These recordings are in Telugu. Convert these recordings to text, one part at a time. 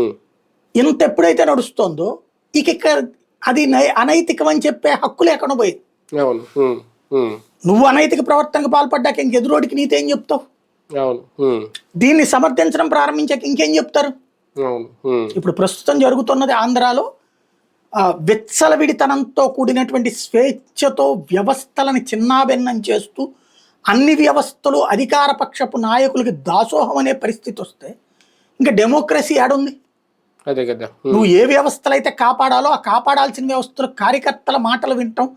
ఉమ్, ఇంత ఎప్పుడైతే నడుస్తుందో ఇక అది అనైతికం అని చెప్పే హక్కు లేకుండా పోయింది. అవును. నువ్వు అనైతిక ప్రవర్తనకు పాల్పడ్డాక ఇంకెదురోడికి నీతేం చెప్తావు? అవును. దీన్ని సమర్థించడం ప్రారంభించాక ఇంకేం చెప్తారు? అవును. ఇప్పుడు ప్రస్తుతం జరుగుతున్నది ఆంధ్రాలో విచ్చలవిడితనంతో కూడినటువంటి స్వేచ్ఛతో వ్యవస్థలను చిన్నాభిన్నం చేస్తూ అన్ని వ్యవస్థలు అధికార పక్షపు నాయకులకి దాసోహం అనే పరిస్థితి వస్తే ఇంకా డెమోక్రసీ ఏడుంది? అదే కదా. నువ్వు ఏ వ్యవస్థలు అయితే కాపాడాలో ఆ కాపాడాల్సిన వ్యవస్థలు కార్యకర్తల మాటలు వింటాం,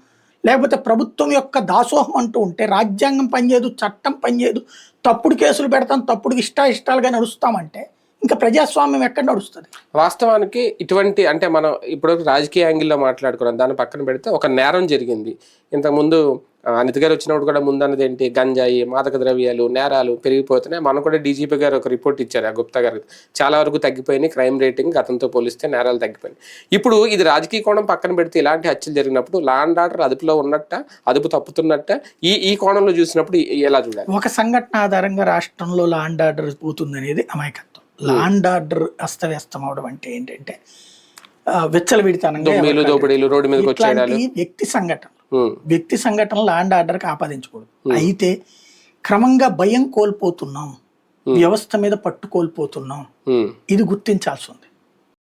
లేకపోతే ప్రభుత్వం యొక్క దాసోహం అంటూ ఉంటే రాజ్యాంగం పనిచేయదు, చట్టం పనిచేయదు, తప్పుడు కేసులు పెడతాం, తప్పుడు ఇష్టాలుగా నడుస్తామంటే ఇంకా ప్రజాస్వామ్యం ఎక్కడ నడుస్తుంది? వాస్తవానికి ఇటువంటి అంటే మనం ఇప్పుడు రాజకీయ యాంగిల్లో మాట్లాడుకున్నాం, దాన్ని పక్కన పెడితే ఒక నేరం జరిగింది. ఇంతకుముందు అనిత గారు వచ్చినప్పుడు కూడా ముందు అన్నది ఏంటి, గంజాయి, మాదక ద్రవ్యాలు, నేరాలు పెరిగిపోతున్నాయి. మనం కూడా డీజీపీ గారు ఒక రిపోర్ట్ ఇచ్చారు, ఆ గుప్తా గారు, చాలా వరకు తగ్గిపోయినాయి క్రైమ్ రేటింగ్, గతంతో పోలిస్తే నేరాలు తగ్గిపోయినాయి. ఇప్పుడు ఇది రాజకీయ కోణం పక్కన పెడితే ఇలాంటి హత్యలు జరిగినప్పుడు లా అండ్ ఆర్డర్ అదుపులో ఉన్నట్ట, అదుపు తప్పుతున్నట్ట, ఈ కోణంలో చూసినప్పుడు ఎలా చూడాలి? ఒక సంఘటన ఆధారంగా రాష్ట్రంలో లా అండ్ ఆర్డర్ పోతుంది అనేది అమాయకత్వం. లా అండ్ ఆర్డర్ అస్తవ్యస్తం అవడం అంటే ఏంటంటే విచ్చలవిడితనంగా దోపిడీలు, రోడ్డు మీదకి వచ్చేయడాలు, వ్యక్తి సంఘటనలు లా అండ్ ఆర్డర్కి ఆపాదించకూడదు. అయితే క్రమంగా భయం కోల్పోతున్నాం, వ్యవస్థ మీద పట్టు కోల్పోతున్నాం, ఇది గుర్తించాల్సి ఉంది.